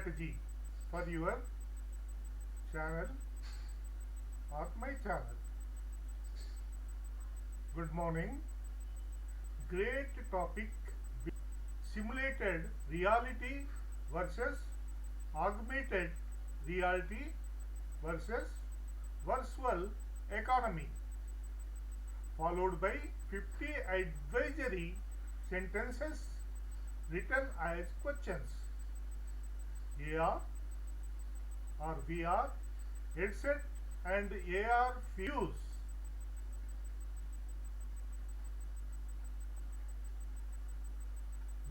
strategy for your channel or my channel. Good morning. Great topic: simulated reality versus augmented reality versus virtual economy, followed by 50 advisory sentences written as questions. AR or VR, headset and AR views.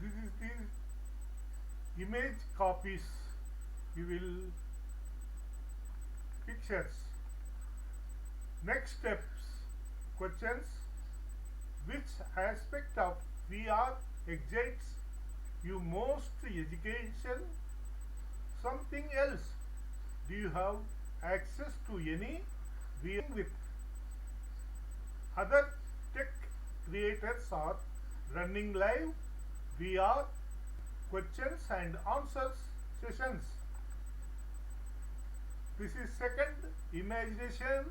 This is the image copies. You will pictures. Next steps, questions. Which aspect of VR excites you most? Education? Something else? Do you have access to any VR with other tech creators are running live VR questions and answers sessions? This is second imagination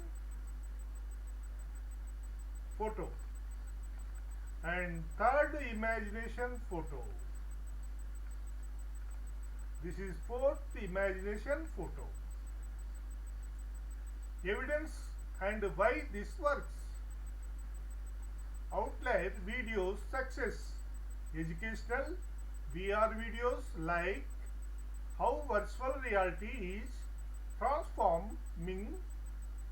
photo and third imagination photo. This is fourth imagination photo. Evidence and why this works. Outlier videos success. Educational VR videos like how virtual reality is transforming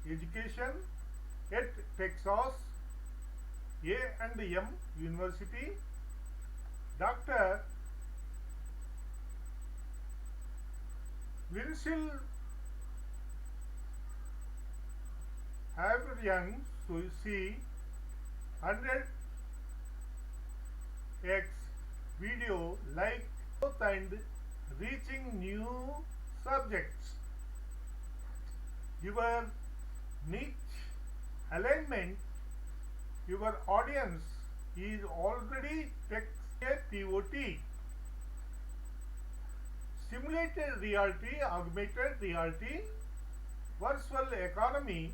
education at Texas A&M University. Dr. Lindsay Havrian see 100x video like growth and reaching new subjects. Your niche alignment, your audience is already tech pivot. Simulated reality, augmented reality, virtual economy.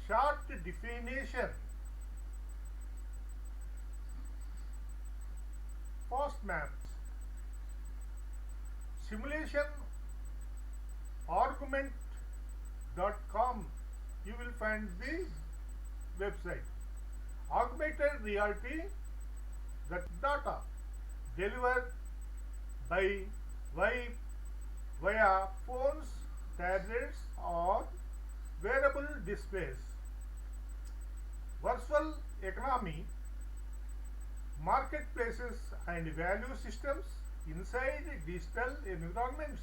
Short definition. Postmaps. Simulation argument.com. You will find the website. Augmented reality, the data delivered via phones, tablets or wearable displays. Virtual economy, marketplaces and value systems inside digital environments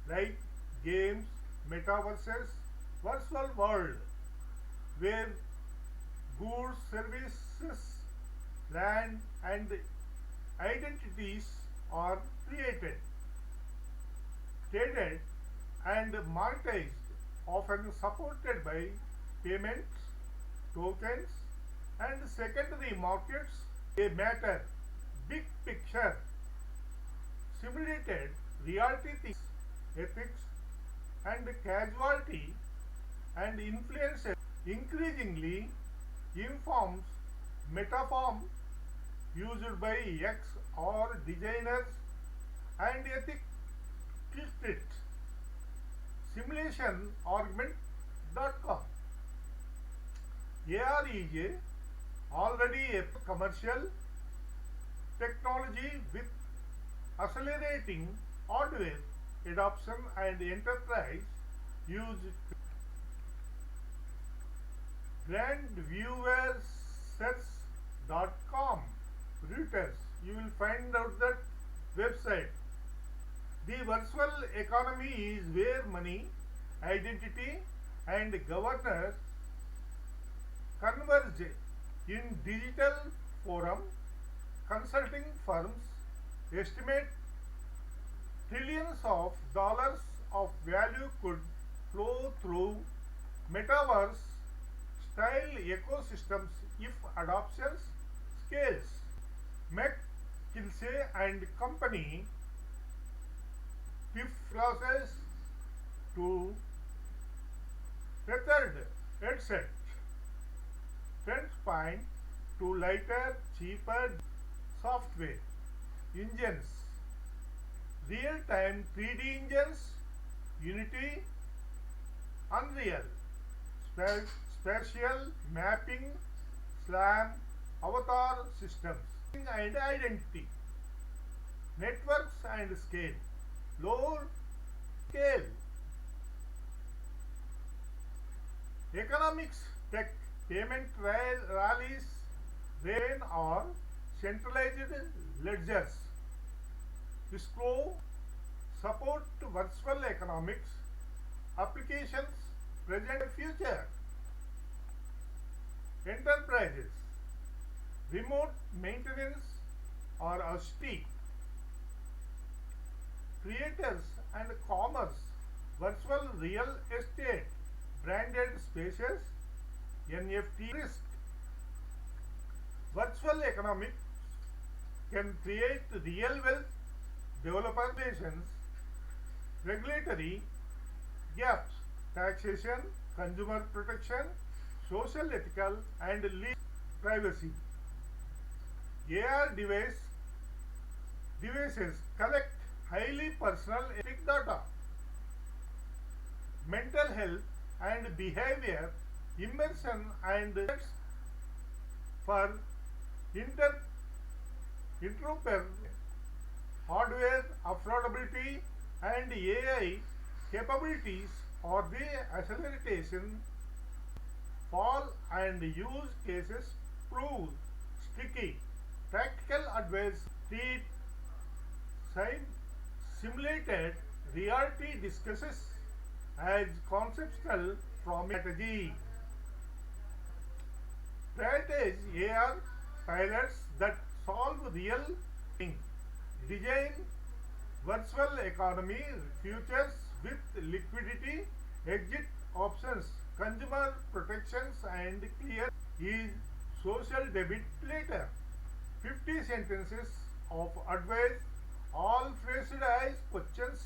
like games, metaverses, virtual world where goods, services, land and identities are created, traded and monetized, often supported by payments, tokens and secondary markets. They matter. Big picture. Simulated reality thinks, ethics and casualty and influences increasingly informs metaform used by X or designers and ethicists. Simulation argument.com. AR is already a commercial technology with accelerating hardware adoption and enterprise use. Grandviewersearch.com. Reuters. You will find out that website. The virtual economy is where money, identity and governance converge in digital forum. Consulting firms estimate trillions of dollars of value could flow through metaverse style ecosystems if adoption scales. McKinsey and Company classes to tethered headset. Trends point to lighter, cheaper software engines, real-time 3D engines, Unity, Unreal, spatial mapping, SLAM, avatar systems, and identity, networks and scale, low scale, economics, tech, payment rallies, rain or centralized ledgers, disclose, support virtual economics, applications, present and future, enterprises, remote maintenance or ASTI, creators and commerce, virtual real estate, branded spaces, NFT risk. Virtual economics can create real wealth, developer relations, regulatory gaps, taxation, consumer protection, social ethical and legal privacy. AR devices collect highly personal data, mental health and behavior, immersion and for interoperability, hardware affordability and AI capabilities or the acceleration fall and use cases prove sticky. Practical advice: treat simulated reality discusses as conceptual from strategy. Prioritize AR pilots that solve real things. Design virtual economy futures with liquidity, exit options, consumer protections and clear is social debit later. 50 sentences of advice, all phrased as questions.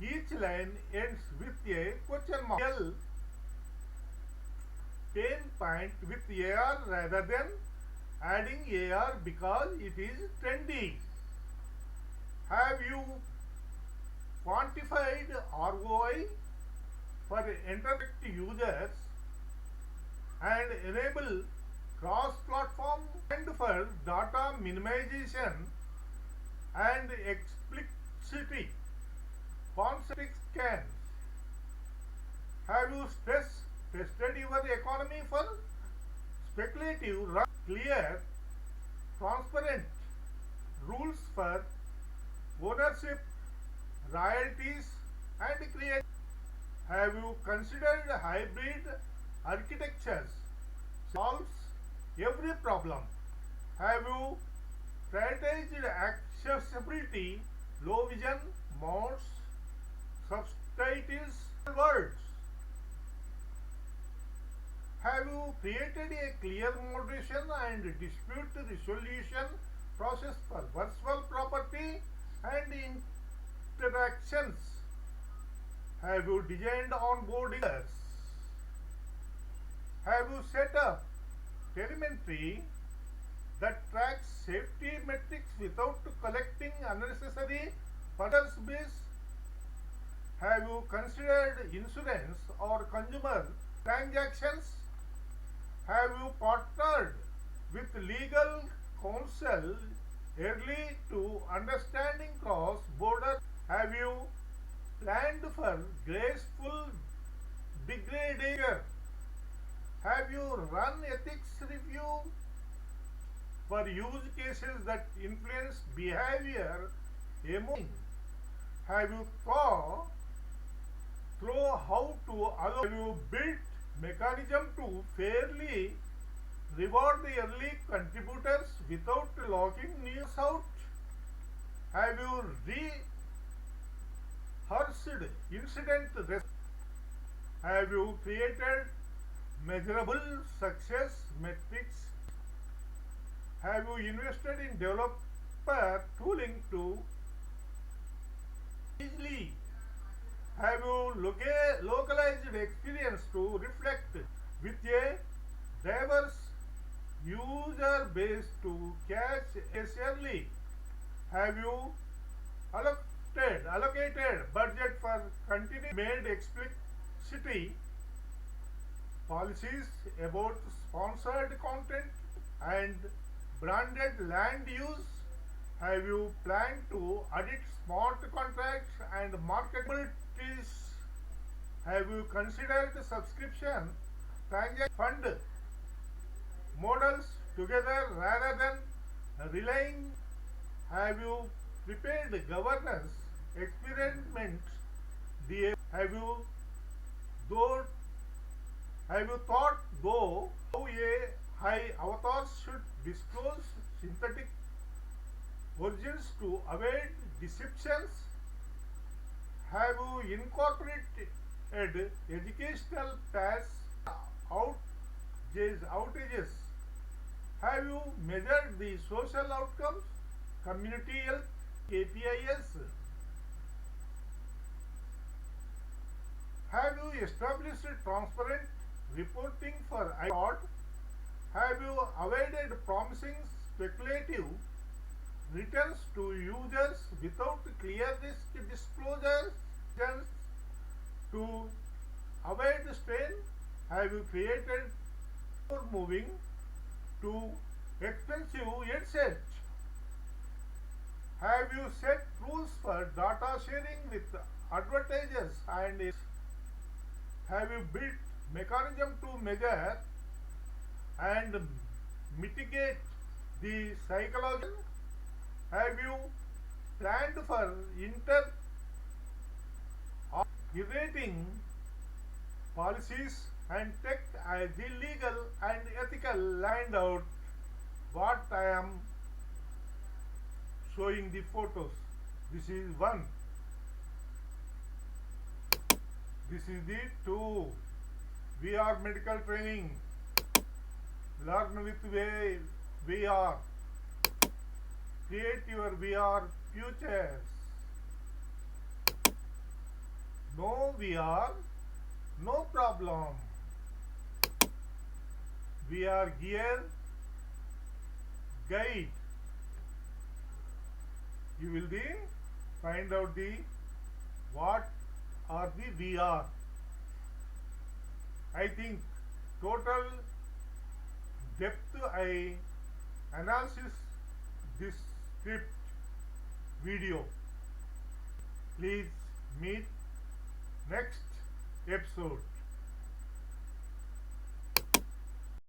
Each line ends with a question mark. Pain point with AR rather than adding AR because it is trendy. Have you quantified ROI for interact users and enable cross-platform and for data minimization and explicit concept scans? Have you tested your economy for speculative, clear, transparent rules for ownership, royalties and creation? Have you considered hybrid architectures? Solves every problem. Have you prioritized accessibility, low vision, modes, subtitles, words? Have you created a clear moderation and dispute resolution process for virtual property and interactions? Have you designed onboarding? Have you set up telemetry that tracks safety metrics without collecting unnecessary personal space? Have you considered insurance or consumer transactions? Have you partnered with legal counsel early to understanding cross-border? Have you planned for graceful degradation? Have you run ethics review for use cases that influence behavior? Have you thought through how to allow? Have you built mechanism to fairly reward the early contributors without locking news out? Have you rehearsed incident risk? Have you created measurable success metrics? Have you invested in developer tooling to easily Have you localized experience to reflect with a diverse user base to catch early? Have you allocated budget for continuing made explicit policies about sponsored content and branded land use? Have you planned to audit smart contracts and marketabilities? Have you considered subscription transaction fund models together rather than relying? Have you prepared governance experiments? Have you though thought though how a high avatars should disclose synthetic origins to avoid deceptions? Have you incorporated educational pass outages? Have you measured the social outcomes, community health, KPIs? Have you established transparent reporting for IOT? Have you avoided promising speculative returns to users without clear risk disclosures? To avoid strain, have you created for moving to expensive headset? Have you set rules for data sharing with advertisers and have you built mechanism to measure and mitigate the psychological? Have you planned for iterating policies and tech as illegal and ethical lined out what I am showing the photos? This is one. This is the two. VR medical training. Learn with VR. Create your VR futures. No VR, no problem. VR gear guide. You will find out the what are the VR. I think total depth I analysis this script video. Please meet next episode.